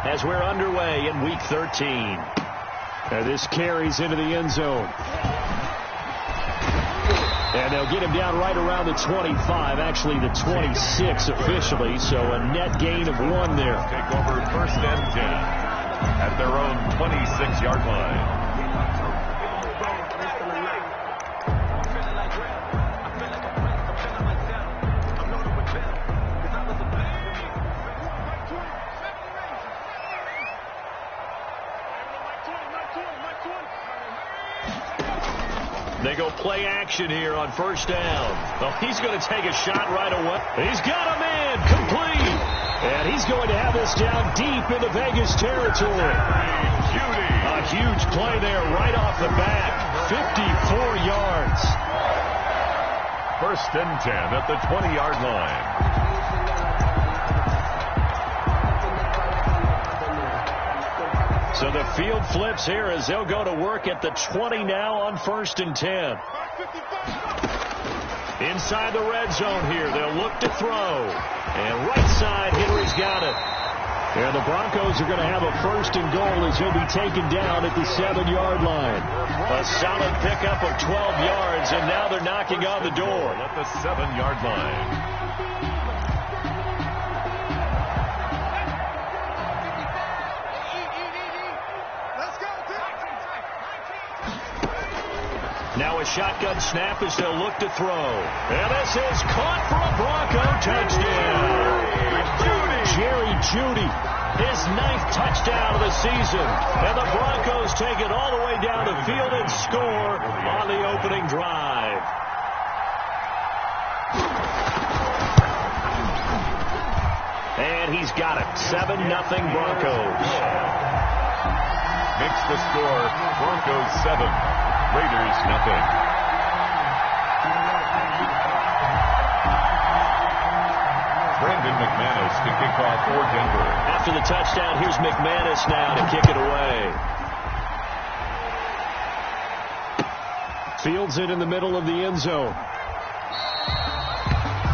now as we're underway in Week 13. And this carries into the end zone. And they'll get him down right around the 25, actually the 26 officially, so a net gain of 1 there. Take over 1st and 10 at their own 26-yard line. They go play action here on 1st down. Well, he's going to take a shot right away. He's got a man complete. And he's going to have this down deep into Vegas territory. A huge play there right off the bat. 54 yards. 1st and 10 at the 20-yard line. So the field flips here as they'll go to work at the 20 now on 1st and 10. Inside the red zone here. They'll look to throw. And right side, Henry's got it. And the Broncos are going to have a 1st and goal as he'll be taken down at the 7-yard line. A solid pickup of 12 yards, and now they're knocking on the door. At the 7-yard line. Now a shotgun snap as they'll look to throw. And this is caught for a Bronco touchdown. Jerry Jeudy, his 9th touchdown of the season. And the Broncos take it all the way down the field and score on the opening drive. And he's got it. 7-0 Broncos. Makes the score Broncos 7. Raiders nothing. Brandon McManus to kick off for Denver. After the touchdown, here's McManus now to kick it away. Fields it in the middle of the end zone.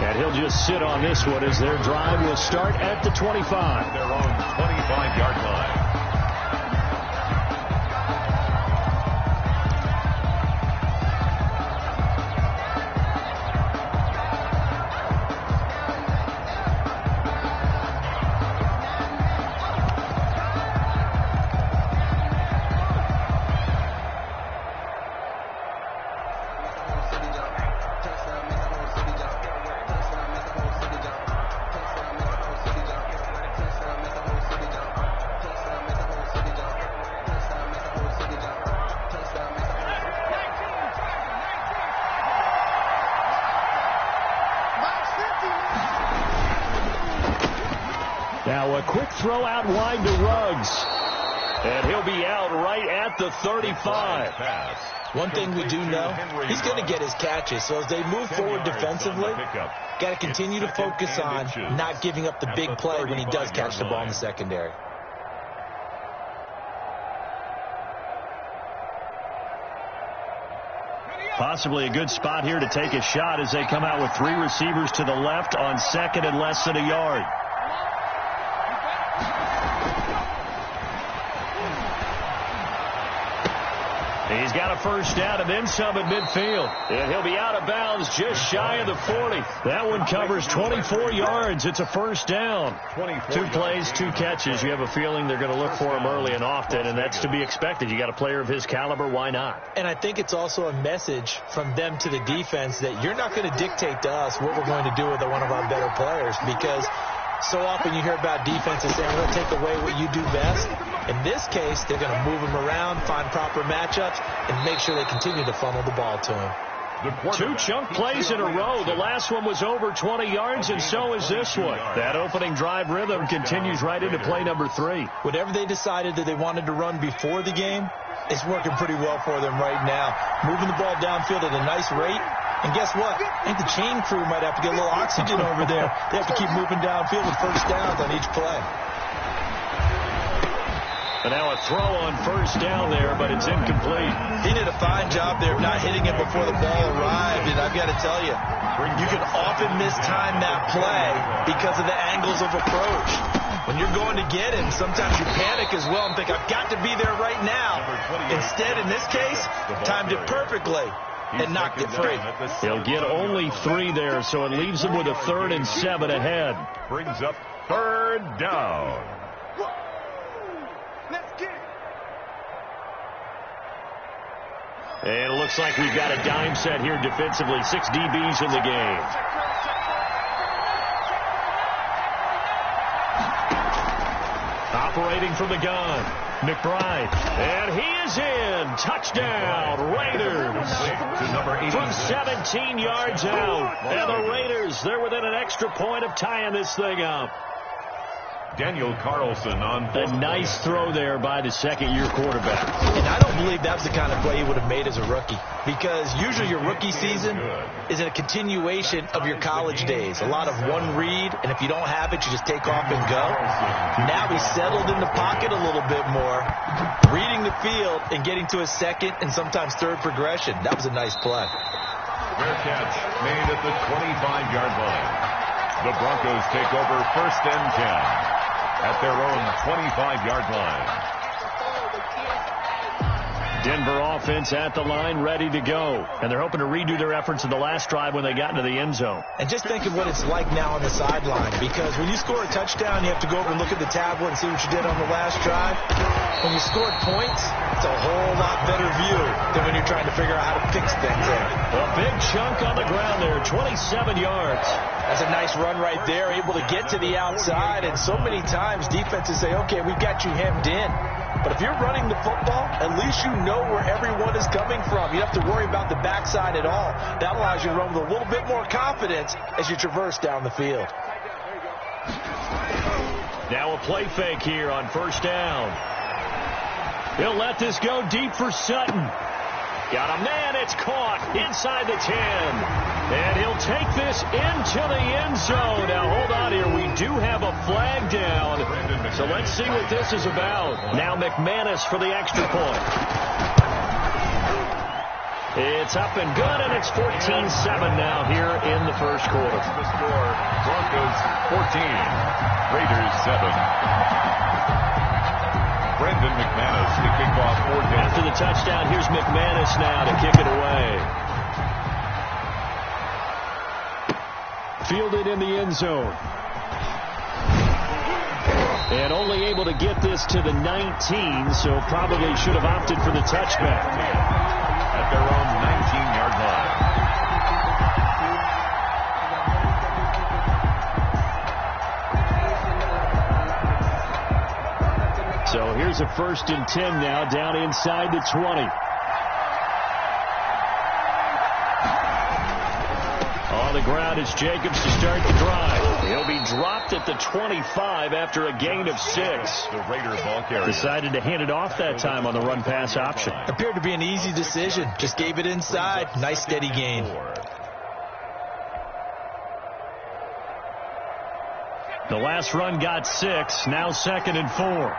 And he'll just sit on this one as their drive will start at the 25. Their own 25-yard line. Now a quick throw out wide to Ruggs. And he'll be out right at the 35. One thing we do know, he's going to get his catches. So as they move forward defensively, got to continue to focus on not giving up the big play when he does catch the ball in the secondary. Possibly a good spot here to take a shot as they come out with 3 receivers to the left on 2nd and less than a yard. He's got a 1st down and then some at midfield. And he'll be out of bounds just shy of the 40. That one covers 24 yards. It's a 1st down. 2 plays, 2 catches. You have a feeling they're going to look for him early and often, and that's to be expected. You got a player of his caliber, why not? And I think it's also a message from them to the defense that you're not going to dictate to us what we're going to do with one of our better players, because so often you hear about defenses saying, we'll take away what you do best. In this case, they're going to move him around, find proper matchups, and make sure they continue to funnel the ball to him. 2 chunk plays in a row. The last one was over 20 yards, and so is this one. That opening drive rhythm continues right into play number 3. Whatever they decided that they wanted to run before the game, it's working pretty well for them right now. Moving the ball downfield at a nice rate. And guess what? I think the chain crew might have to get a little oxygen over there. They have to keep moving downfield with 1st downs on each play. And now a throw on 1st down there, but it's incomplete. He did a fine job there of not hitting it before the ball arrived. And I've got to tell you, you can often mistime that play because of the angles of approach. When when you're going to get him, sometimes you panic as well and think, I've got to be there right now. Instead, in this case, timed it perfectly and knocked it free. He'll get only 3 there, so it leaves him with a 3rd and 7 ahead. Brings up 3rd down. And it looks like we've got a dime set here defensively. 6 DBs in the game. Operating from the gun, McBride. And he is in. Touchdown, Raiders. From 17 yards out. And the Raiders, they're within an extra point of tying this thing up. Daniel Carlson on a nice throw there by the second-year quarterback. And I don't believe that's the kind of play he would have made as a rookie, because usually your rookie season is a continuation of your college days. A lot of one read, and if you don't have it, you just take off and go. Now he's settled in the pocket a little bit more, reading the field and getting to a second and sometimes third progression. That was a nice play. Fair catch made at the 25-yard line. The Broncos take over 1st and 10. At their own 25-yard line. Denver offense at the line, ready to go. And they're hoping to redo their efforts in the last drive when they got into the end zone. And just think of what it's like now on the sideline, because when you score a touchdown, you have to go over and look at the tablet and see what you did on the last drive. When you scored points, it's a whole lot better view than when you're trying to figure out how to fix things there. A big chunk on the ground there, 27 yards. That's a nice run right there, able to get to the outside. And so many times defenses say, okay, we've got you hemmed in. But if you're running the football, at least you know where everyone is coming from. You don't have to worry about the backside at all. That allows you to run with a little bit more confidence as you traverse down the field. Now a play fake here on 1st down. He'll let this go deep for Sutton. Got a man, it's caught inside the 10. And he'll take this into the end zone. Now, hold on here. We do have a flag down. So let's see what this is about. Now McManus for the extra point. It's up and good, and it's 14-7 now here in the first quarter. The score, Broncos 14, Raiders 7. Brendan McManus to kick off for Denver. After the touchdown, here's McManus now to kick it away. Fielded in the end zone. And only able to get this to the 19, so probably should have opted for the touchback. At their own 19-yard line. So here's a 1st and 10 now, down inside the 20. On the ground is Jacobs to start the drive. He'll be dropped at the 25 after a gain of 6. The Raider ball carrier decided to hand it off that time on the run-pass option. Appeared to be an easy decision. Just gave it inside. Nice steady gain. The last run got 6. Now 2nd and 4.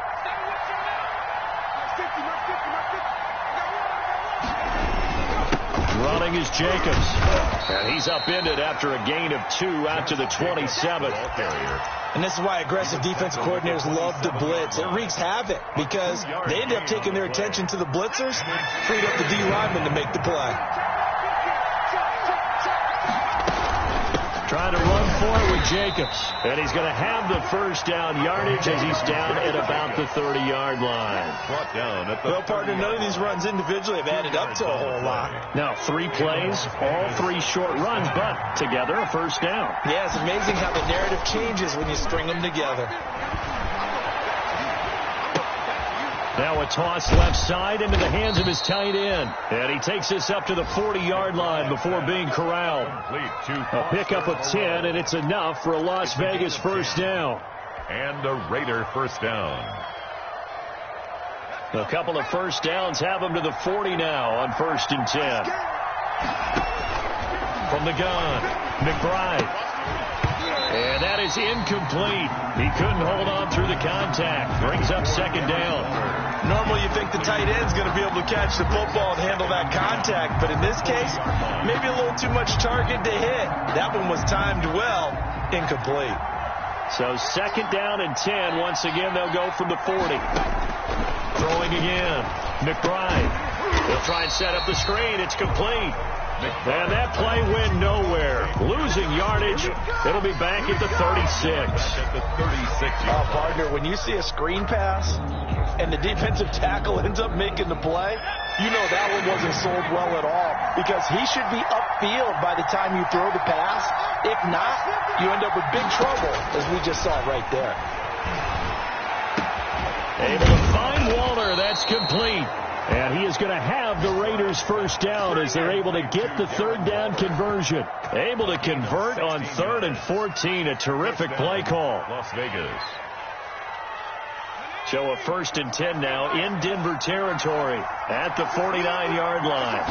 Running is Jacobs. And he's upended after a gain of 2 out to the 27. And this is why aggressive defensive coordinators love to blitz. It wreaks havoc because they end up taking their attention to the blitzers, freed up the D lineman to make the play. Trying to run for it with Jacobs. And he's going to have the 1st down yardage as he's down at about the 30-yard line. Brought down at the well, partner, none of these runs individually have added up to a whole lot. Now, 3 plays, all 3 short runs, but together a 1st down. Yeah, it's amazing how the narrative changes when you string them together. Now a toss left side into the hands of his tight end. And he takes this up to the 40-yard line before being corralled. A pickup of 10, and it's enough for a Las Vegas 1st down. And a Raider 1st down. A couple of 1st downs have him to the 40 now on 1st and 10. From the gun, McBride. And that is incomplete. He couldn't hold on through the contact. Brings up 2nd down. Normally you think the tight end's going to be able to catch the football and handle that contact. But in this case, maybe a little too much target to hit. That one was timed well. Incomplete. So second down and 10. Once again, they'll go from the 40. Throwing again. McBride. They'll try and set up the screen. It's complete. And that play went nowhere. Losing yardage. It'll be back at the 36. Partner, when you see a screen pass and the defensive tackle ends up making the play, you know that one wasn't sold well at all, because he should be upfield by the time you throw the pass. If not, you end up with big trouble, as we just saw right there. Able to find Waller. That's complete. And he is going to have the Raiders first down as they're able to get the third down conversion. Able to convert on 3rd and 14. A terrific play call. Las Vegas. So a 1st and 10 now in Denver territory at the 49-yard line.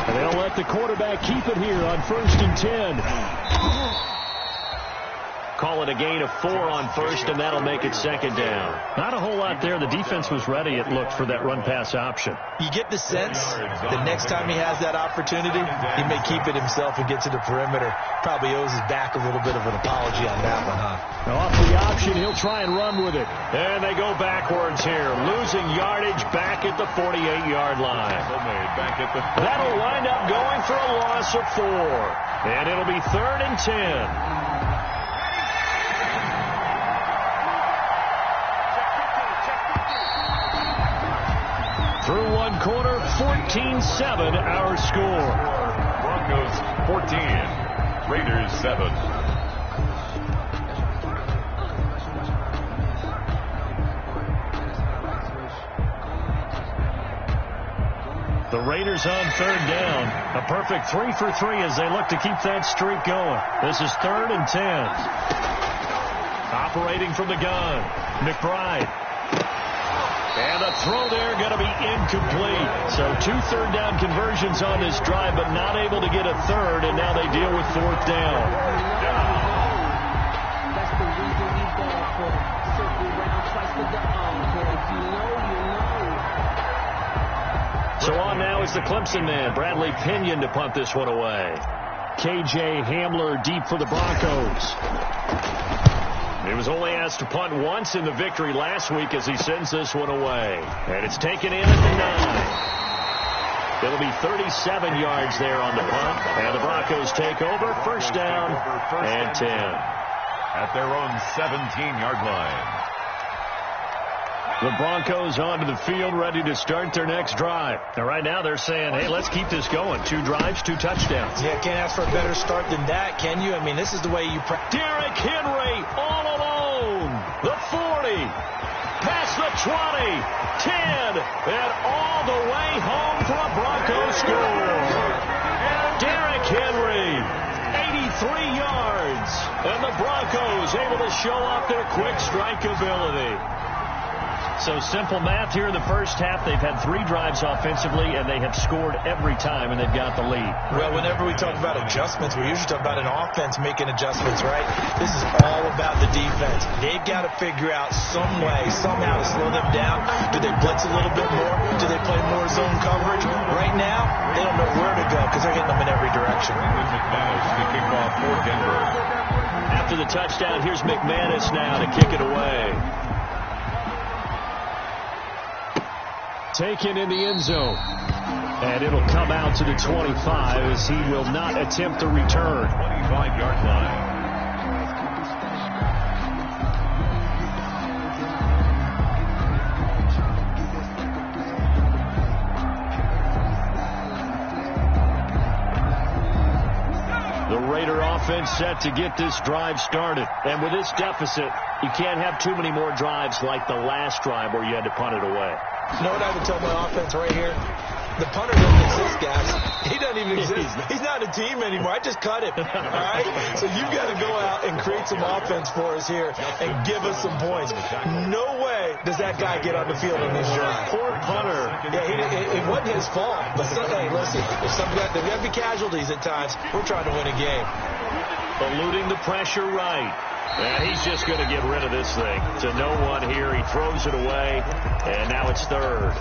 And they'll let the quarterback keep it here on 1st and 10. Call it a gain of 4 on 1st, and that'll make it 2nd down. Not a whole lot there. The defense was ready, it looked, for that run-pass option. You get the sense the next time he has that opportunity, he may keep it himself and get to the perimeter. Probably owes his back a little bit of an apology on that one, huh? Off the option, he'll try and run with it. And they go backwards here, losing yardage back at the 48-yard line. That'll wind up going for a loss of 4. And it'll be 3rd and 10. Through one quarter, 14-7 our score. Broncos 14, Raiders 7. The Raiders on 3rd down. A perfect 3 for 3 as they look to keep that streak going. This is 3rd and 10. Operating from the gun, McBride. And a throw there going to be incomplete. So 2 third down conversions on this drive, but not able to get a third, and now they deal with 4th down. That's the reason we ball for circle round twice with the encore. So on now is the Clemson man, Bradley Pinion, to punt this one away. KJ Hamler deep for the Broncos. He was only asked to punt once in the victory last week as he sends this one away. And it's taken in at the 9. It'll be 37 yards there on the punt. And the Broncos take over. First down and 10. At their own 17-yard line. The Broncos onto the field, ready to start their next drive. And right now they're saying, hey, let's keep this going. 2 drives, 2 touchdowns. Yeah, can't ask for a better start than that, can you? I mean, this is the way you practice. Derrick Henry all alone. The 40. Past the 20. 10. And all the way home for a Broncos score. Derrick Henry. 83 yards. And the Broncos able to show off their quick strike ability. So simple math here in the first half. They've had 3 drives offensively, and they have scored every time, and they've got the lead. Well, whenever we talk about adjustments, we usually talk about an offense making adjustments, right? This is all about the defense. They've got to figure out some way, somehow to slow them down. Do they blitz a little bit more? Do they play more zone coverage? Right now, they don't know where to go because they're hitting them in every direction. McManus to kick off for Denver. After the touchdown, here's McManus now to kick it away. Taken in the end zone. And it'll come out to the 25 as he will not attempt a return. 25-yard line. The Raider offense set to get this drive started. And with this deficit, you can't have too many more drives like the last drive where you had to punt it away. You know what I would tell my offense right here? The punter doesn't exist, guys. He doesn't even exist. He's not a team anymore. I just cut him. All right? So you've got to go out and create some offense for us here and give us some points. No way does that guy get on the field on this drive. Poor punter. Yeah, it wasn't his fault. But hey, listen, there's got to be casualties at times. We're trying to win a game. Eluding the pressure right. And he's just going to get rid of this thing to no one here. He throws it away, and now it's 3rd.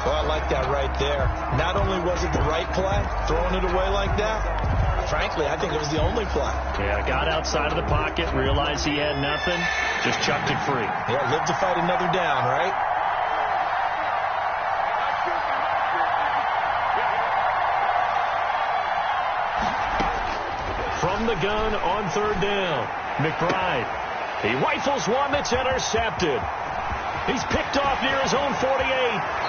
Well, I like that right there. Not only was it the right play, throwing it away like that, Frankly, I think it was the only play. Yeah, got outside of the pocket, realized he had nothing, just chucked it free. Yeah, live to fight another down, right? From the gun on third down, McBride. He rifles one that's intercepted. He's picked off near his own 48.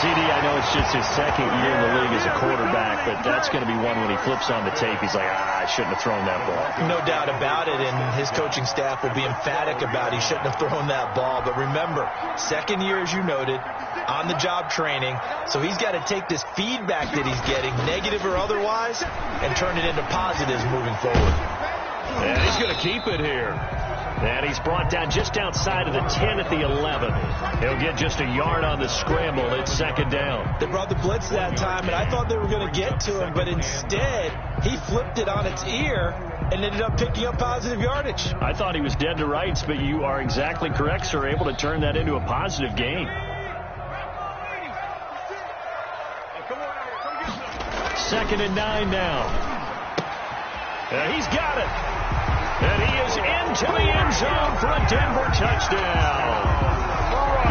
CD, I know it's just his second year in the league as a quarterback, but that's going to be one when he flips on the tape. He's like, I shouldn't have thrown that ball. No doubt about it, and his coaching staff will be emphatic about he shouldn't have thrown that ball. But remember, second year, as you noted, on-the-job training, so he's got to take this feedback that he's getting, negative or otherwise, and turn it into positives moving forward. And he's going to keep it here. And he's brought down just outside of the 10 at the 11. He'll get just a yard on the scramble. It's second down. They brought the blitz that time, and I thought they were going to get to him, but instead he flipped it on its ear and ended up picking up positive yardage. I thought he was dead to rights, but you are exactly correct, sir. Able to turn that into a positive gain. Second and 9 now. He's got it. And he is into the end zone for a Denver touchdown.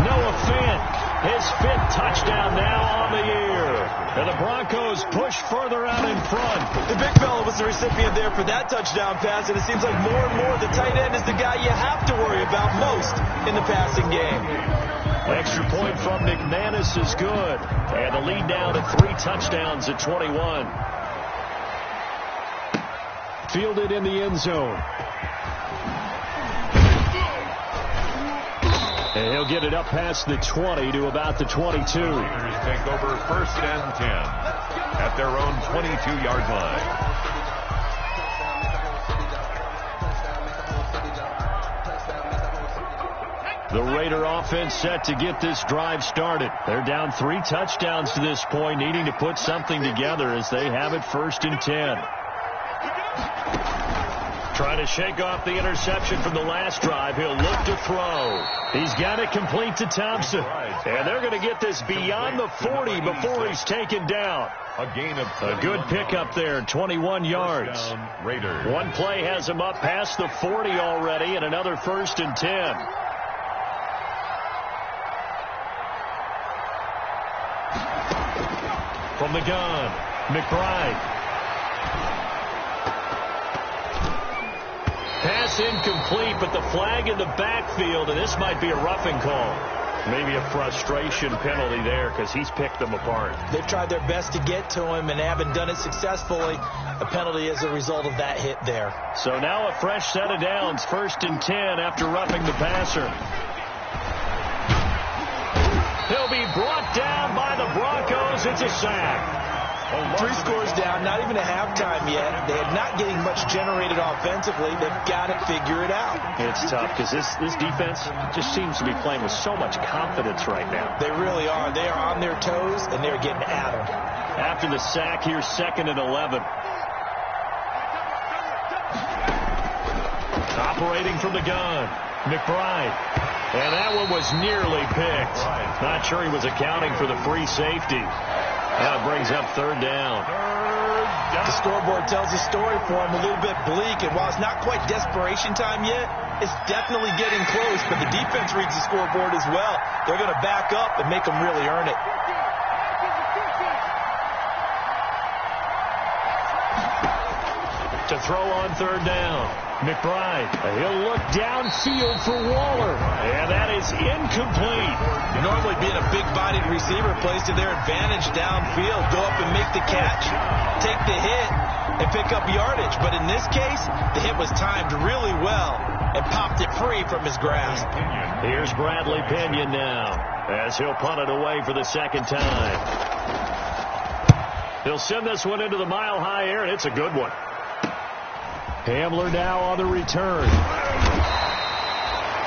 Noah Fant, his 5th touchdown now on the year. And the Broncos push further out in front. The big fella was the recipient there for that touchdown pass, and it seems like more and more the tight end is the guy you have to worry about most in the passing game. Extra point from McManus is good. And the lead down to 3 touchdowns at 21. Fielded in the end zone. And he'll get it up past the 20 to about the 22. Raiders take over first and 10 at their own 22-yard line. The Raider offense set to get this drive started. They're down 3 touchdowns to this point, needing to put something together as they have it first and 10. Trying to shake off the interception from the last drive. He'll look to throw. He's got it complete to Thompson. And they're going to get this beyond the 40 before he's taken down. A gain of a good pickup there, 21 yards. Raiders. One play has him up past the 40 already, and another first and 10. From the gun, McBride. Pass incomplete, but the flag in the backfield, and this might be a roughing call. Maybe a frustration penalty there because he's picked them apart. They've tried their best to get to him and haven't done it successfully. A penalty as a result of that hit there. So now a fresh set of downs, first and 10 after roughing the passer. He'll be brought down by the Broncos. It's a sack. 3 scores down, not even a halftime yet. They are not getting much generated offensively. They've got to figure it out. It's tough because this defense just seems to be playing with so much confidence right now. They really are. They are on their toes, and they're getting at them. After the sack, here's second and 11. Operating from the gun, McBride. And that one was nearly picked. Not sure he was accounting for the free safety. That brings up third down. The scoreboard tells the story for him, a little bit bleak. And while it's not quite desperation time yet, it's definitely getting close. But the defense reads the scoreboard as well. They're going to back up and make them really earn it. To throw on third down, McBride. He'll look downfield for Waller. And that is incomplete. Normally being a big-bodied receiver plays to their advantage downfield. Go up and make the catch, take the hit, and pick up yardage. But in this case, the hit was timed really well and popped it free from his grasp. Here's Bradley Pinion now as he'll punt it away for the second time. He'll send this one into the mile-high air, and it's a good one. Hamler now on the return.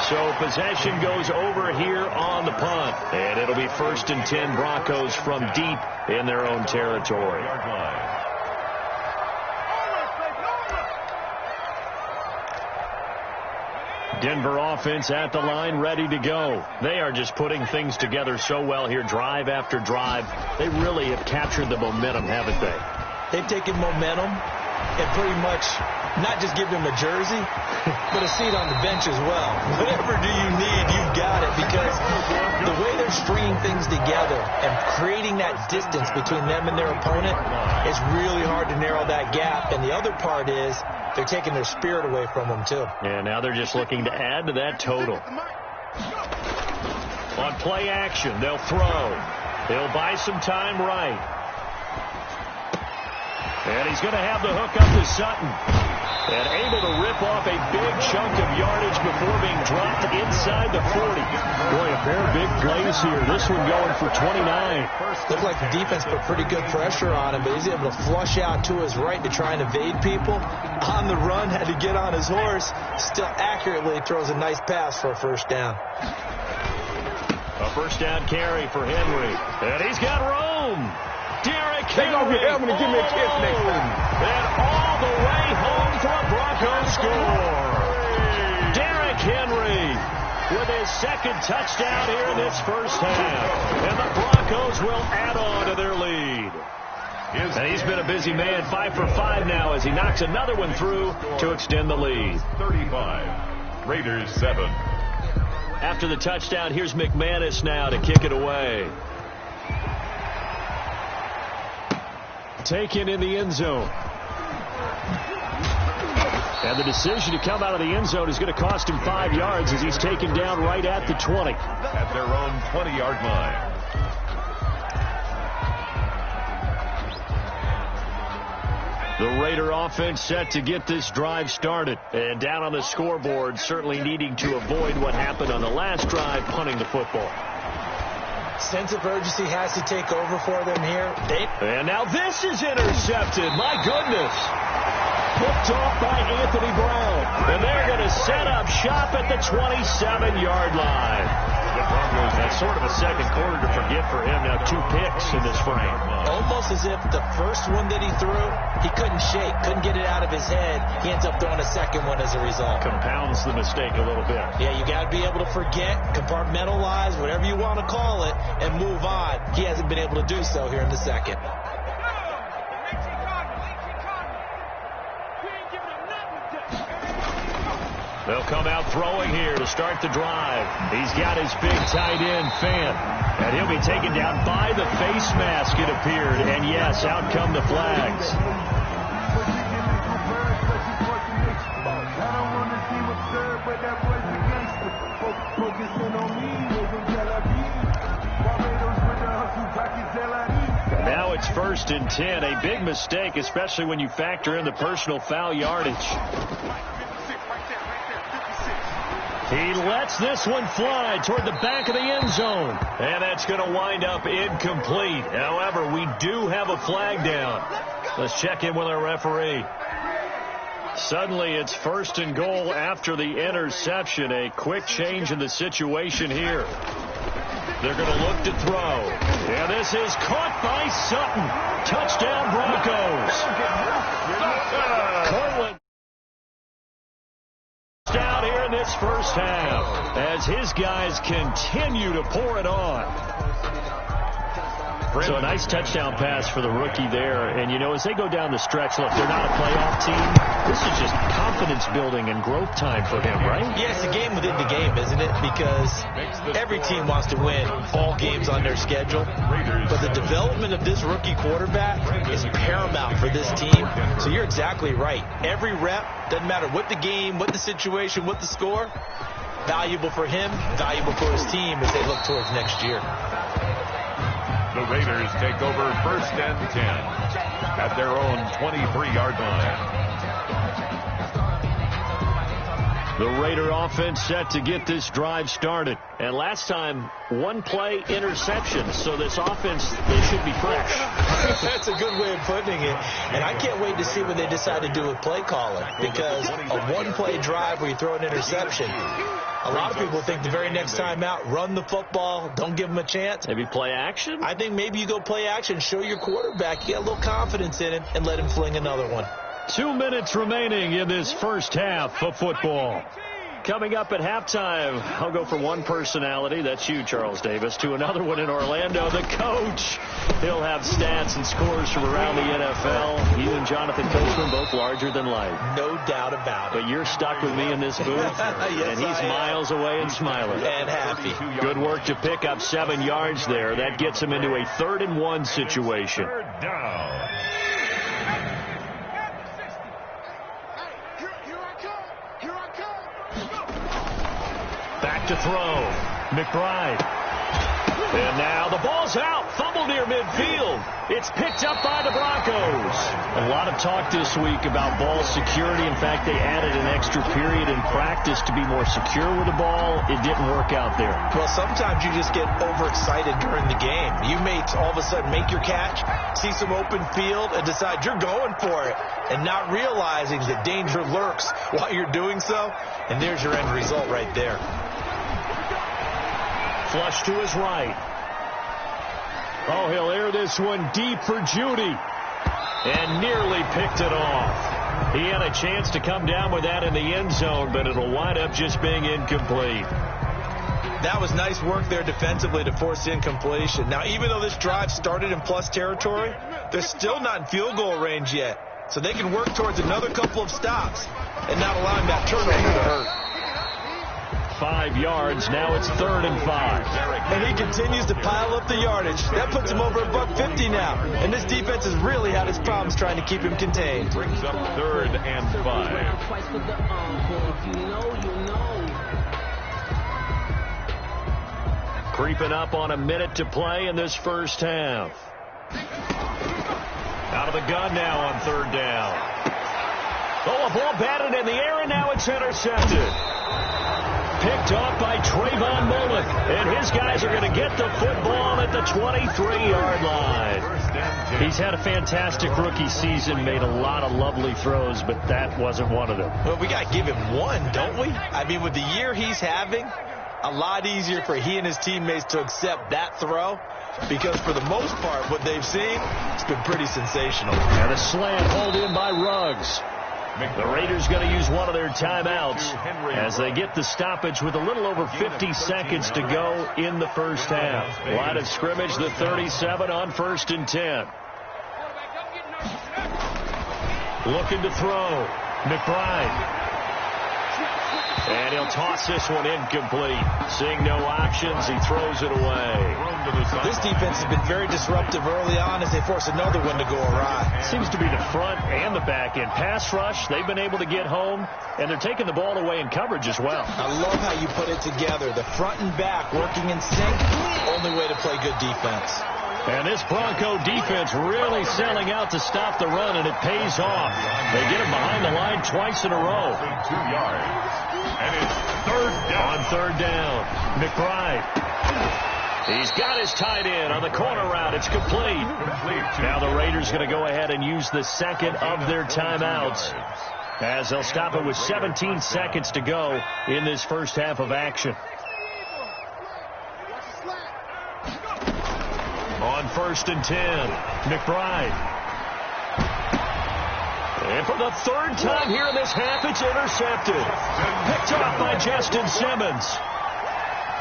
So possession goes over here on the punt. And it'll be first and 10 Broncos from deep in their own territory. Denver offense at the line, ready to go. They are just putting things together so well here, drive after drive. They really have captured the momentum, haven't they? They've taken momentum and pretty much not just give him a jersey, but a seat on the bench as well. Whatever do you need, you've got it, because the way they're stringing things together and creating that distance between them and their opponent, it's really hard to narrow that gap. And the other part is they're taking their spirit away from them, too. And now they're just looking to add to that total. On play action, they'll throw. They'll buy some time right. And he's going to have the hook up to Sutton. And able to rip off a big chunk of yardage before being dropped inside the 40. Boy, a pair of big plays here. This one going for 29. Looked like the defense put pretty good pressure on him, but he's able to flush out to his right to try and evade people. On the run, had to get on his horse. Still accurately throws a nice pass for a first down. A first down carry for Henry. And he's got room. Derrick Henry. Take off your helmet and give me a kiss next time. And all the way home for a Broncos score. Derrick Henry with his second touchdown here in this first half. And the Broncos will add on to their lead. And he's been a busy man, 5 for 5 now as he knocks another one through to extend the lead. 35. Raiders 7. After the touchdown, here's McManus now to kick it away. Taken in the end zone. And the decision to come out of the end zone is going to cost him 5 yards as he's taken down right at the 20. At their own 20-yard line. The Raider offense set to get this drive started. And down on the scoreboard, certainly needing to avoid what happened on the last drive, punting the football. Sense of urgency has to take over for them here. And now this is intercepted. My goodness. Picked off by Anthony Brown. And they're going to set up shop at the 27-yard line. The Broncos, that's sort of a second quarter to forget for him. Now 2 picks in this frame. Almost as if the first one that he threw, he couldn't shake, couldn't get it out of his head. He ends up throwing a second one as a result. Compounds the mistake a little bit. Yeah, you got to be able to forget, compartmentalize, whatever you want to call it, and move on. He hasn't been able to do so here in the second. They'll come out throwing here to start the drive. He's got his big tight end, Fant. And he'll be taken down by the face mask, it appeared. And yes, out come the flags. Now it's 1st and 10. A big mistake, especially when you factor in the personal foul yardage. He lets this one fly toward the back of the end zone. And that's going to wind up incomplete. However, we do have a flag down. Let's check in with our referee. Suddenly, it's 1st and goal after the interception. A quick change in the situation here. They're going to look to throw. And this is caught by Sutton. Touchdown, Broncos. Cortland. Down here in this first half as his guys continue to pour it on. So a nice touchdown pass for the rookie there. And, you know, as they go down the stretch, look, they're not a playoff team. This is just confidence building and growth time for him, right? Yeah, it's a game within the game, isn't it? Because every team wants to win all games on their schedule. But the development of this rookie quarterback is paramount for this team. So you're exactly right. Every rep, doesn't matter what the game, what the situation, what the score, valuable for him, valuable for his team as they look towards next year. The Raiders take over 1st and 10 at their own 23-yard line. The Raider offense set to get this drive started. And last time, 1 play interception. So this offense, they should be fresh. That's a good way of putting it. And I can't wait to see what they decide to do with play calling. Because a 1-play drive where you throw an interception, a lot of people think the very next time out, run the football, don't give them a chance. Maybe play action? I think maybe you go play action, show your quarterback, get a little confidence in him, and let him fling another one. 2 minutes remaining in this first half of football. Coming up at halftime, I'll go from one personality, that's you, Charles Davis, to another one in Orlando, the coach. He'll have stats and scores from around the NFL. You and Jonathan Coachman, both larger than life. No doubt about it. But you're stuck with me in this booth, yes, and he's miles away and smiling. And happy. Good work to pick up 7 yards there. That gets him into a 3rd and 1 situation. Third down. Back to throw. McBride. And now the ball's out. Fumble near midfield. It's picked up by the Broncos. A lot of talk this week about ball security. In fact, they added an extra period in practice to be more secure with the ball. It didn't work out there. Well, sometimes you just get overexcited during the game. You may all of a sudden make your catch, see some open field, and decide you're going for it, and not realizing that danger lurks while you're doing so. And there's your end result right there. Flush to his right. Oh, he'll air this one deep for Judy. And nearly picked it off. He had a chance to come down with that in the end zone, but it'll wind up just being incomplete. That was nice work there defensively to force incompletion. Now, even though this drive started in plus territory, they're still not in field goal range yet. So they can work towards another couple of stops and not allowing that turnover to hurt. 5 yards. Now it's 3rd and 5. And he continues to pile up the yardage. That puts him over $150 now. And this defense has really had its problems trying to keep him contained. Brings up 3rd and 5. Twice for the encore. If you know, you know. Creeping up on a minute to play in this first half. Out of the gun now on 3rd down. Oh, a ball batted in the air, and now it's intercepted. Picked off by Trayvon Mullen. And his guys are going to get the football at the 23-yard line. He's had a fantastic rookie season, made a lot of lovely throws, but that wasn't one of them. Well, we got to give him one, don't we? I mean, with the year he's having, a lot easier for he and his teammates to accept that throw, because for the most part, what they've seen, it's been pretty sensational. And a slant hauled in by Ruggs. The Raiders going to use one of their timeouts as they get the stoppage with a little over 50 seconds to go in the first half. Line of scrimmage, the 37 on 1st and 10. Looking to throw. McBride. And he'll toss this one incomplete. Seeing no options, he throws it away. This defense has been very disruptive early on as they force another one to go awry. Seems to be the front and the back end. Pass rush, they've been able to get home, and they're taking the ball away in coverage as well. I love how you put it together. The front and back working in sync, only way to play good defense. And this Bronco defense really selling out to stop the run, and it pays off. They get him behind the line twice in a row. 2 yards. And it's 3rd down. On 3rd down, McBride. He's got his tight end on the corner route. It's complete. Now the Raiders going to go ahead and use the second of their timeouts, as they'll stop it with 17 seconds to go in this first half of action. On 1st and 10, McBride. And for the 3rd time here in this half, it's intercepted. Picked off by Justin Simmons.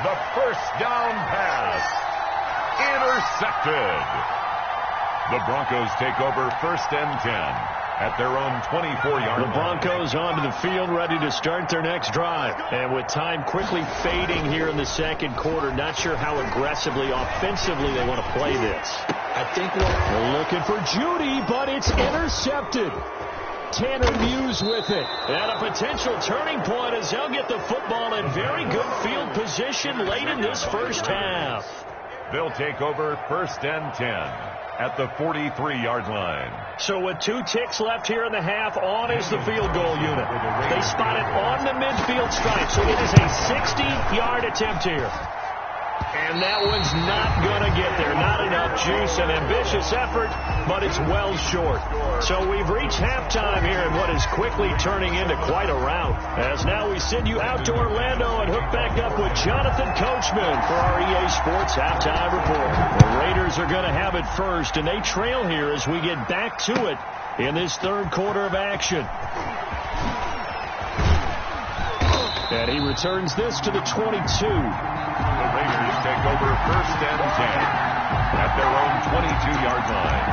The first down pass. Intercepted. The Broncos take over 1st and 10 at their own 24-yard line. The Broncos onto the field, ready to start their next drive. And with time quickly fading here in the second quarter, not sure how aggressively, offensively they want to play this. I think they're looking for Judy, but it's intercepted. Tanner Muse with it. And a potential turning point as they'll get the football in very good field position late in this first half. They'll take over 1st and 10 at the 43-yard line. So with 2 ticks left here in the half, on is the field goal unit. They spot it on the midfield stripe, so it is a 60-yard attempt here. And that one's not going to get there. Not enough juice. An ambitious effort, but it's well short. So we've reached halftime here in what is quickly turning into quite a rout. As now we send you out to Orlando and hook back up with Jonathan Coachman for our EA Sports Halftime Report. The Raiders are going to have it first, and they trail here as we get back to it in this 3rd quarter of action. And he returns this to the 22. The Raiders take over 1st and 10 at their own 22-yard line.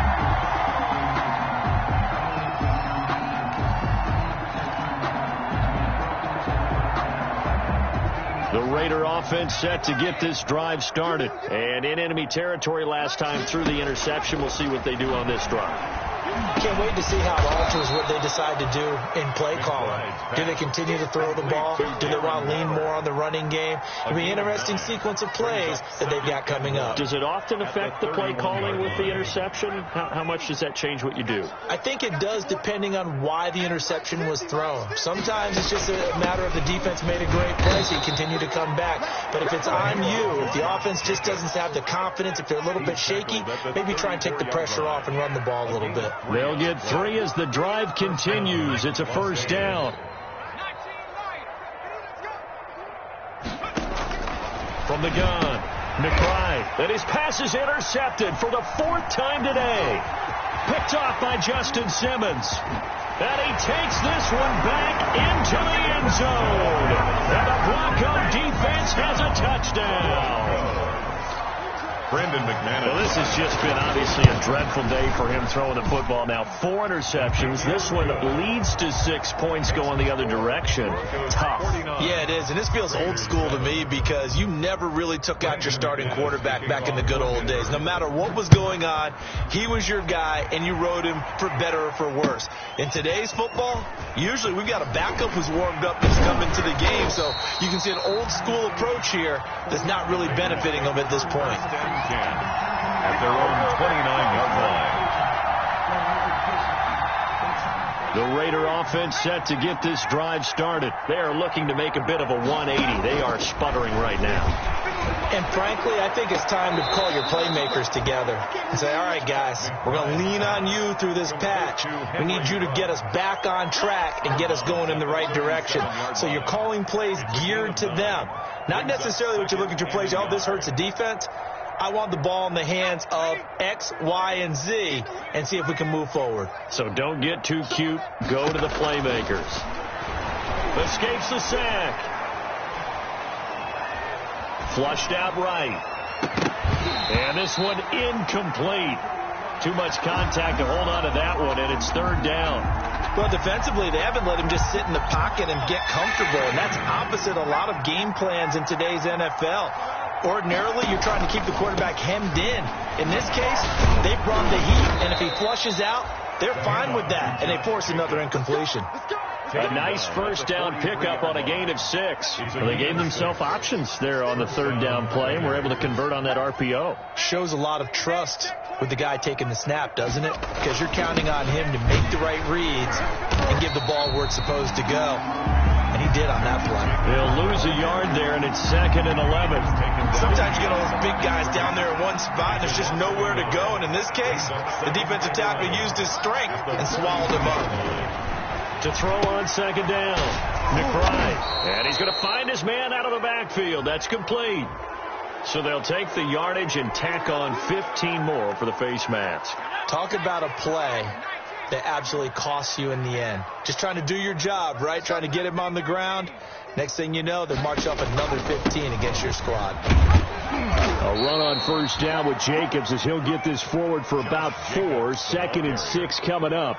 The Raider offense set to get this drive started. And in enemy territory last time through the interception. We'll see what they do on this drive. Can't wait to see how it alters what they decide to do in play calling. Do they continue to throw the ball? Do they want to lean more on the running game? It'll be an interesting sequence of plays that they've got coming up. Does it often affect the play calling with the interception? How much does that change what you do? I think it does, depending on why the interception was thrown. Sometimes it's just a matter of the defense made a great play, so you continue to come back. But if it's on you, if the offense just doesn't have the confidence, if they're a little bit shaky, maybe try and take the pressure off and run the ball a little bit. They'll get 3 as the drive continues. It's a 1st down. From the gun, McBride. And his pass is intercepted for the 4th time today. Picked off by Justin Simmons. And he takes this one back into the end zone. And the Bronco defense has a touchdown. Brendan McManus. Well, this has just been obviously a dreadful day for him throwing the football. Now 4 interceptions. This one leads to 6 points going the other direction. Tough. Yeah, it is. And this feels old school to me because you never really took out your starting quarterback back in the good old days. No matter what was going on, he was your guy, and you rode him for better or for worse. In today's football, usually we've got a backup who's warmed up that's come into the game. So you can see an old school approach here that's not really benefiting them at this point. At their own 29-yard line. The Raider offense set to get this drive started. They are looking to make a bit of a 180. They are sputtering right now. And frankly, I think it's time to call your playmakers together and say, all right, guys, we're going to lean on you through this patch. We need you to get us back on track and get us going in the right direction. So you're calling plays geared to them. Not necessarily what you look at your plays, oh, this hurts the defense. I want the ball in the hands of X, Y, and Z and see if we can move forward. So don't get too cute. Go to the playmakers. Escapes the sack. Flushed out right. And this one incomplete. Too much contact to hold on to that one, and it's 3rd down. Well, defensively, they haven't let him just sit in the pocket and get comfortable, and that's opposite a lot of game plans in today's NFL. Ordinarily, you're trying to keep the quarterback hemmed in. In this case, they brought the heat, and if he flushes out, they're fine with that, and they force another incompletion. A nice 1st down pickup on a gain of 6. Well, they gave themselves options there on the 3rd down play, and were able to convert on that RPO. Shows a lot of trust with the guy taking the snap, doesn't it? Because you're counting on him to make the right reads and give the ball where it's supposed to go. And he did on that play. They'll lose a yard there, and it's 2nd and 11. Sometimes you get all those big guys down there in one spot, and there's just nowhere to go. And in this case, the defensive tackle used his strength and swallowed him up. To throw on 2nd down, McBride. And he's going to find his man out of the backfield. That's complete. So they'll take the yardage and tack on 15 more for the face mask. Talk about a play that absolutely costs you in the end. Just trying to do your job, right? Trying to get him on the ground. Next thing you know, they march up another 15 against your squad. A run on 1st down with Jacobs as he'll get this forward for about 4. 2nd and 6 coming up.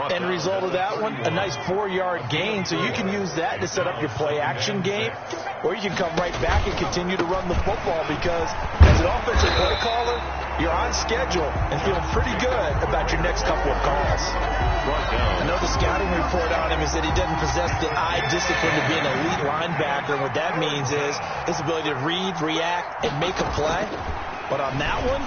End result of that one, a nice 4-yard gain, so you can use that to set up your play-action game, or you can come right back and continue to run the football because as an offensive play caller, you're on schedule and feeling pretty good about your next couple of calls. I know the scouting report on him is that he doesn't possess the eye discipline to be an elite linebacker, and what that means is his ability to read, react, and make a play. But on that one,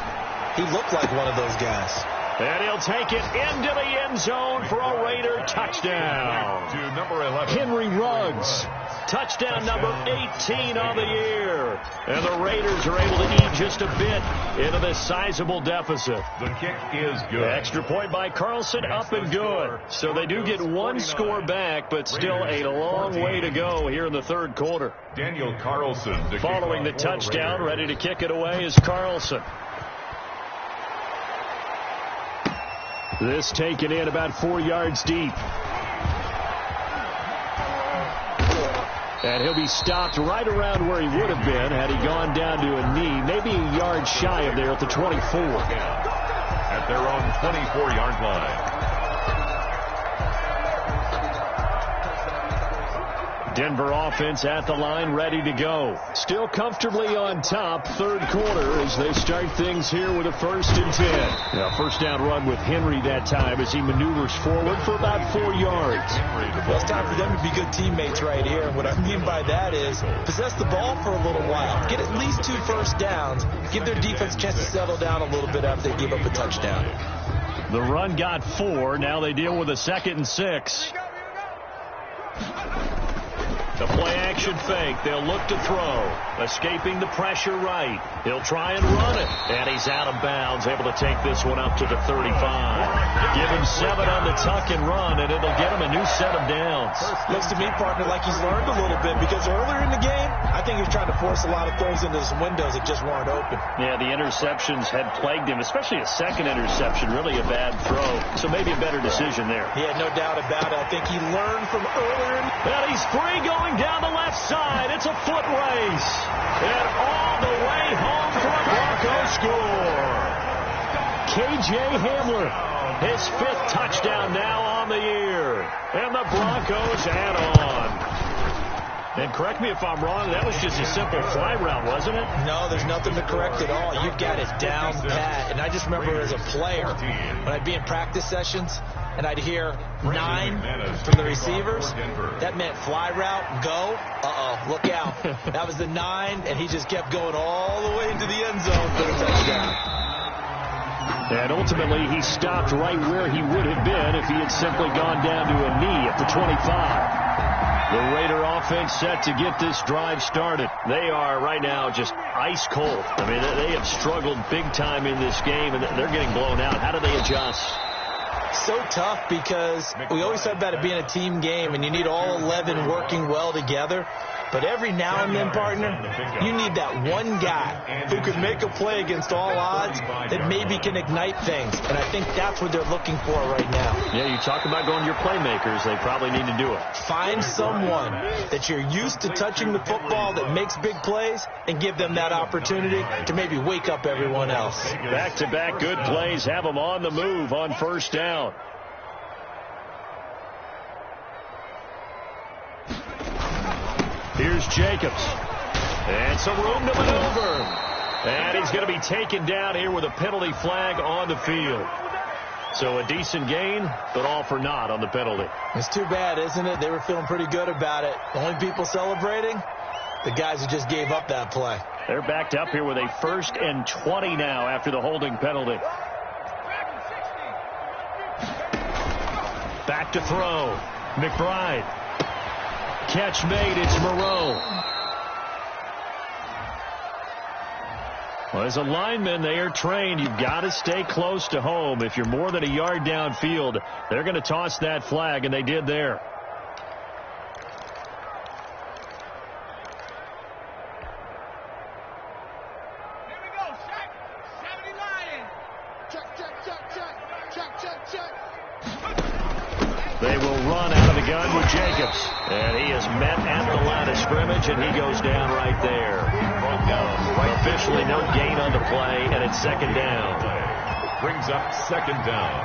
he looked like one of those guys. And he'll take it into the end zone for a Raider touchdown. To number 11. Henry Ruggs. Touchdown number 18 on the year. And the Raiders are able to eat just a bit into this sizable deficit. The kick is good. Extra point by Carlson, up and good. So they do get 1 score back, but still a long way to go here in the 3rd quarter. Daniel Carlson. Following the touchdown, ready to kick it away is Carlson. This taken in about 4 yards deep. And he'll be stopped right around where he would have been had he gone down to a knee, maybe a yard shy of there at the 24. At their own 24-yard line. Denver offense at the line, ready to go. Still comfortably on top, third quarter, as they start things here with a 1st and 10. Now, first down run with Henry that time as he maneuvers forward for about 4 yards. Well, it's time for them to be good teammates right here. And what I mean by that is possess the ball for a little while. Get at least 2 first downs. Give their defense a chance to settle down a little bit after they give up a touchdown. The run got 4. Now they deal with a 2nd and 6. The play-action fake. They'll look to throw. Escaping the pressure right. He'll try and run it. And he's out of bounds, able to take this one up to the 35. Give him 7 on the tuck and run, and it'll get him a new set of downs. Looks to me, partner, like he's learned a little bit, because earlier in the game, I think he was trying to force a lot of throws into some windows that just weren't open. Yeah, the interceptions had plagued him, especially a second interception, really a bad throw. So maybe a better decision there. Yeah, no doubt about it. I think he learned from earlier. And he's free going down the left side. It's a foot race. And all the way home for a Broncos score. K.J. Hamler, his 5th touchdown now on the year. And the Broncos add on. And correct me if I'm wrong, that was just a simple fly route, wasn't it? No, there's nothing to correct at all. You've got it down pat. And I just remember as a player, when I'd be in practice sessions, and I'd hear 9 from the receivers, that meant fly route, go, look out. That was the 9, and he just kept going all the way into the end zone for the touchdown. And ultimately, he stopped right where he would have been if he had simply gone down to a knee at the 25. The Raider offense set to get this drive started. They are right now just ice cold. I mean, they have struggled big time in this game, and they're getting blown out. How do they adjust? So tough, because we always talk about it being a team game, and you need all 11 working well together. But every now and then, partner, you need that one guy who could make a play against all odds that maybe can ignite things. And I think that's what they're looking for right now. Yeah, you talk about going to your playmakers. They probably need to do it. Find someone that you're used to touching the football that makes big plays and give them that opportunity to maybe wake up everyone else. Back-to-back good plays have them on the move on first down. Here's Jacobs. And some room to maneuver. And he's going to be taken down here with a penalty flag on the field. So a decent gain, but all for naught on the penalty. It's too bad, isn't it? They were feeling pretty good about it. The only people celebrating, the guys who just gave up that play. They're backed up here with a 1st and 20 now after the holding penalty. Back to throw. McBride. Catch made. It's Moreau. Well, as a lineman, they are trained. You've got to stay close to home. If you're more than a yard downfield, they're going to toss that flag, and they did there. Here we go. Check. 70 Lion. Check. They will run out of the gun with Jacobs. And he is met at the line of scrimmage, and he goes down right there. Officially no gain on the play, and it's 2nd down. Brings up 2nd down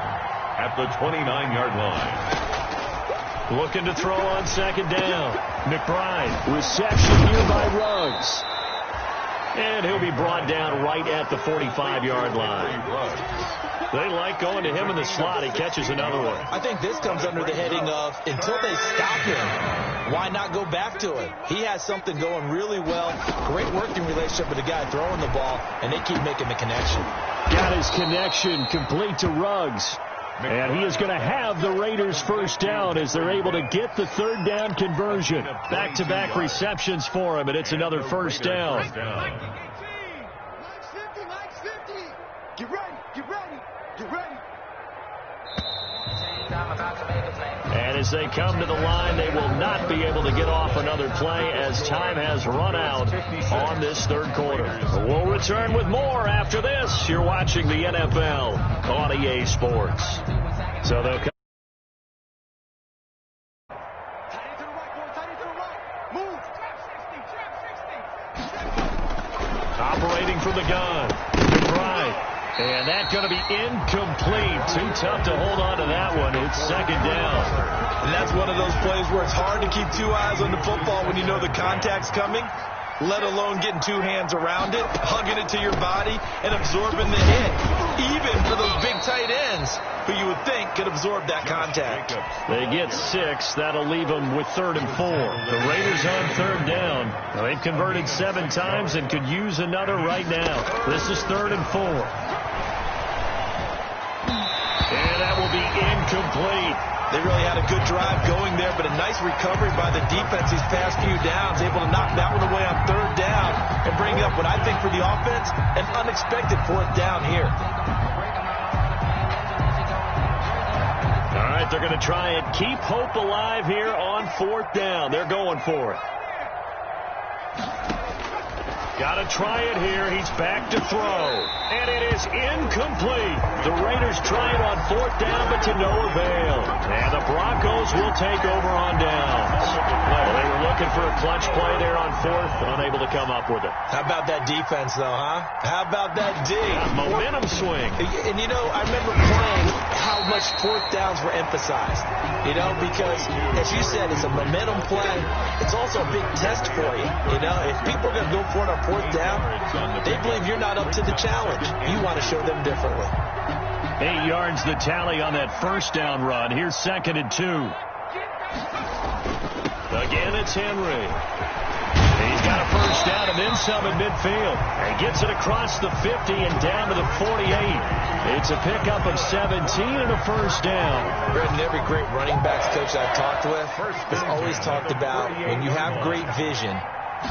at the 29-yard line. Looking to throw on 2nd down. McBride, reception here by Ruggs. And he'll be brought down right at the 45-yard line. They like going to him in the slot. He catches another one. I think this comes under the heading of, until they stop him, why not go back to it? He has something going really well. Great working relationship with the guy throwing the ball, and they keep making the connection. Got his connection complete to Ruggs. And he is going to have the Raiders' first down as they're able to get the 3rd down conversion. Back-to-back receptions for him, and it's another first down. Get ready. And as they come to the line, they will not be able to get off another play as time has run out on this 3rd quarter. We'll return with more after this. You're watching the NFL on EA Sports. So they'll come. Tight into the right, boy. Tight into the right. Move. Operating from the gun. McBride. And that's going to be incomplete. Too tough to hold on to that one. It's second down. And that's one of those plays where it's hard to keep two eyes on the football when you know the contact's coming, let alone getting two hands around it, hugging it to your body, and absorbing the hit. Even for those big tight ends who you would think could absorb that contact. They get 6. That'll leave them with 3rd and 4. The Raiders on 3rd down. Now, they've converted 7 times and could use another right now. This is 3rd and 4. And that will be incomplete. They really had a good drive going there, but a nice recovery by the defense these past few downs, able to knock that one away on 3rd down and bring up what I think for the offense, an unexpected 4th down here. All right, they're going to try and keep hope alive here on 4th down. They're going for it. Got to try it here. He's back to throw. And it is incomplete. The Raiders try it on 4th down, but to no avail. And the Broncos will take over on downs. Well, they were looking for a clutch play there on 4th, unable to come up with it. How about that defense, though, huh? How about that D? Momentum swing. And, you know, I remember playing how much 4th downs were emphasized. You know, because, as you said, it's a momentum play. It's also a big test for you. You know, if people are going to go for it on 4th down, they believe you're not up to the challenge. You want to show them differently. 8 yards the tally on that 1st down run. Here's 2nd and 2. Again, it's Henry. He's got a 1st down and then some at midfield. He gets it across the 50 and down to the 48. It's a pickup of 17 and a 1st down. Brendan, every great running backs coach I've talked with has always talked about when you have great vision,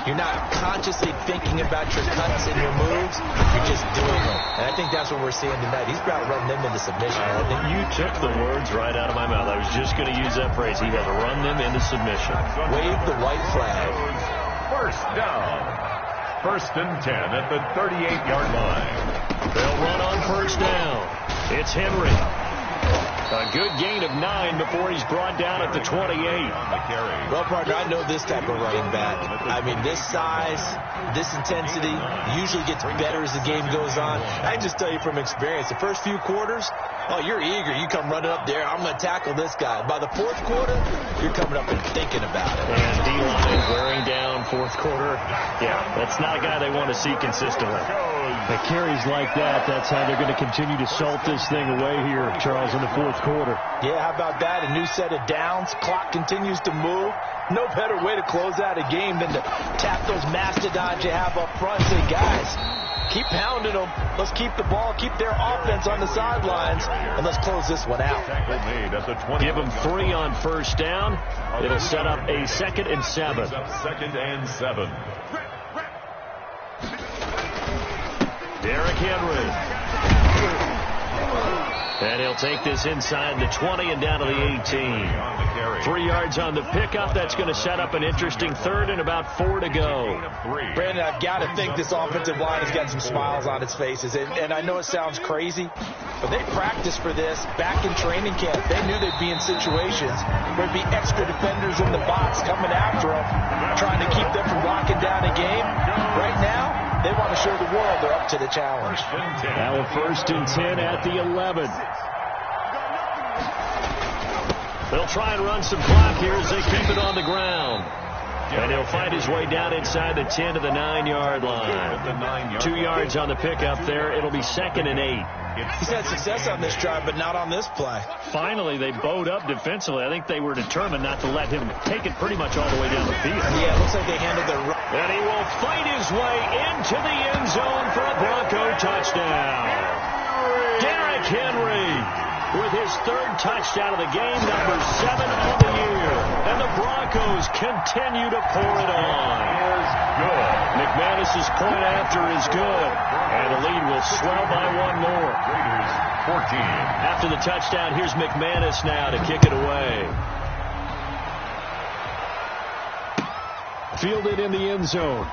you're not consciously thinking about your cuts and your moves. You're just doing them. And I think that's what we're seeing tonight. He's about running them into submission. I think you took the words right out of my mouth. I was just going to use that phrase. He had to run them into submission. Wave the white flag. 1st down. 1st and 10 at the 38-yard line. They'll run on 1st down. It's Henry. A good gain of 9 before he's brought down at the 28. Well, partner, I know this type of running back. I mean, this size, this intensity usually gets better as the game goes on. I can just tell you from experience, the first few quarters, oh, you're eager. You come running up there, I'm going to tackle this guy. By the 4th quarter, you're coming up and thinking about it. And D-line wearing down 4th quarter. Yeah, that's not a guy they want to see consistently. The carries like that, that's how they're going to continue to salt this thing away here, Charles, in the 4th quarter. Yeah, how about that? A new set of downs. Clock continues to move. No better way to close out a game than to tap those mastodons you have up front and say, guys, keep pounding them. Let's keep the ball, keep their offense on the sidelines, and let's close this one out. Give them 3 on 1st down. It'll set up a 2nd and 7. 2nd and 7. Derrick Henry. And he'll take this inside the 20 and down to the 18. 3 yards on the pickup. That's going to set up an interesting 3rd and about 4 to go. Brandon, I've got to think this offensive line has got some smiles on its faces. And I know it sounds crazy, but they practiced for this back in training camp. They knew they'd be in situations where there'd be extra defenders in the box coming after them, trying to keep them from locking down a game. Right now, they want to show the world they're up to the challenge. Now a 1st and 10 at the 11. They'll try and run some clock here as they keep it on the ground. And he'll find his way down inside the 10 to the 9-yard line. 2 yards on the pickup there. It'll be 2nd and 8. He's had success on this drive, but not on this play. Finally, they bowed up defensively. I think they were determined not to let him take it pretty much all the way down the field. Yeah, it looks like they handled their run. And he will fight his way into the end zone for a Bronco touchdown. Derrick Henry with his 3rd touchdown of the game, number 7 on the year. And the Broncos continue to pour it on. McManus's point after is good. And the lead will swell by 1 more. Raiders 14. After the touchdown, here's McManus now to kick it away. Fielded in the end zone.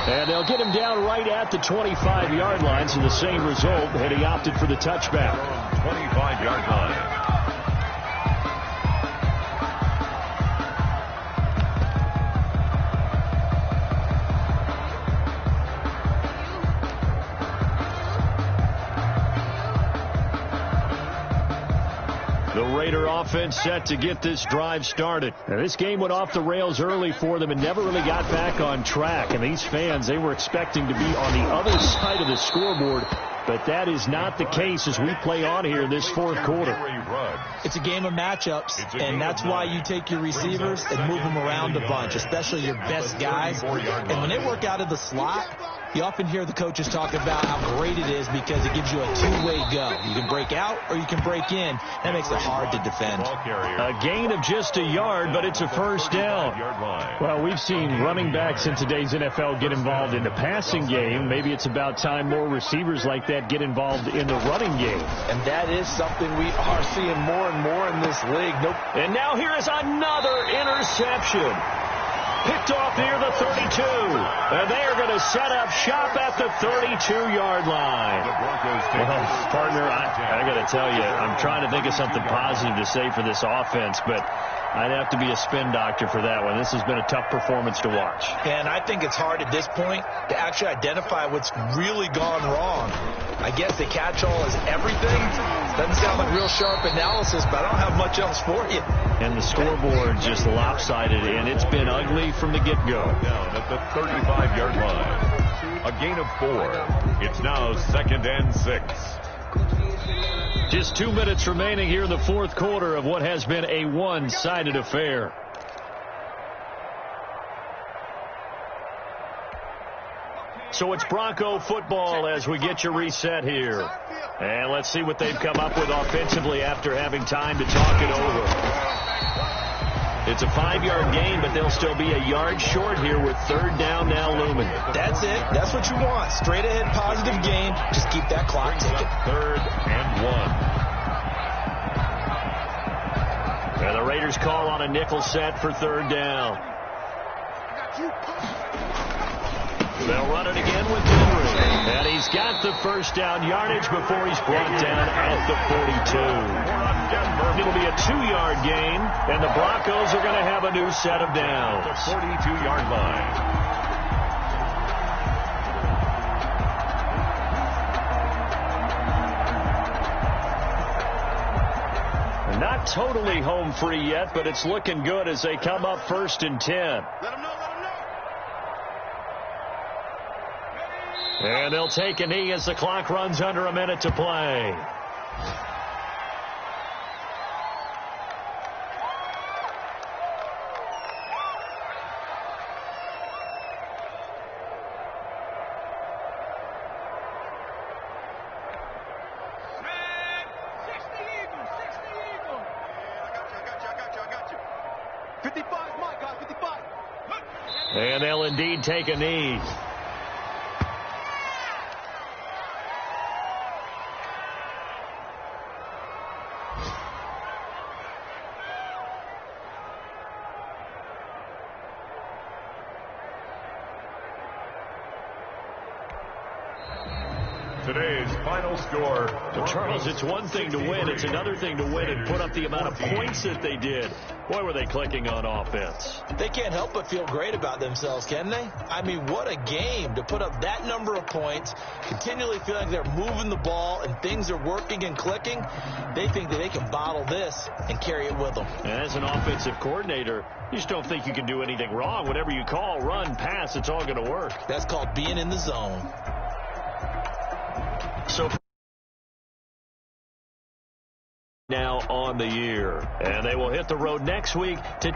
And they'll get him down right at the 25-yard line, so the same result had he opted for the touchback. 25-yard line. Raider offense set to get this drive started. Now, this game went off the rails early for them and never really got back on track. And these fans, they were expecting to be on the other side of the scoreboard. But that is not the case as we play on here in this fourth quarter. It's a game of matchups, and that's why you take your receivers and move them around a bunch, especially your best guys. And when they work out of the slot, you often hear the coaches talk about how great it is because it gives you a two-way go. You can break out or you can break in. That makes it hard to defend. A gain of just a yard, but it's a first down. Well, we've seen running backs in today's NFL get involved in the passing game. Maybe it's about time more receivers like that get involved in the running game. And that is something we are seeing more and more in this league. And now here is another interception. Picked off near the 32. And they are going to set up shop at the 32-yard line. Well, partner, I got to tell you, I'm trying to think of something positive to say for this offense, but I'd have to be a spin doctor for that one. This has been a tough performance to watch. And I think it's hard at this point to actually identify what's really gone wrong. I guess the catch-all is everything. Doesn't sound like real sharp analysis, but I don't have much else for you. And the scoreboard just lopsided, and it's been ugly from the get-go. Down at the 35-yard line. A gain of 4. It's now 2nd and 6. Just 2 minutes remaining here in the fourth quarter of what has been a one-sided affair. So it's Bronco football as we get you reset here. And let's see what they've come up with offensively after having time to talk it over. It's a 5-yard gain, but they'll still be a yard short here with third down now looming. That's it. That's what you want. Straight ahead positive gain. Just keep that clock ticking. 3rd and 1. And the Raiders call on a nickel set for third down. They'll run it again with Henry. And he's got the first down yardage before he's brought down at the 42. It'll be a 2-yard gain, and the Broncos are going to have a new set of downs. The 42-yard line. Not totally home free yet, but it's looking good as they come up 1st and 10. Let him know. And they'll take a knee as the clock runs under a minute to play. And they'll indeed take a knee. Today's final score. Well, Charles, it's one thing to win. It's another thing to win and put up the amount of points that they did. Boy, were they clicking on offense. They can't help but feel great about themselves, can they? I mean, what a game to put up that number of points, continually feeling like they're moving the ball and things are working and clicking. They think that they can bottle this and carry it with them. And as an offensive coordinator, you just don't think you can do anything wrong. Whatever you call, run, pass, it's all going to work. That's called being in the zone. So now on the year, and they will hit the road next week to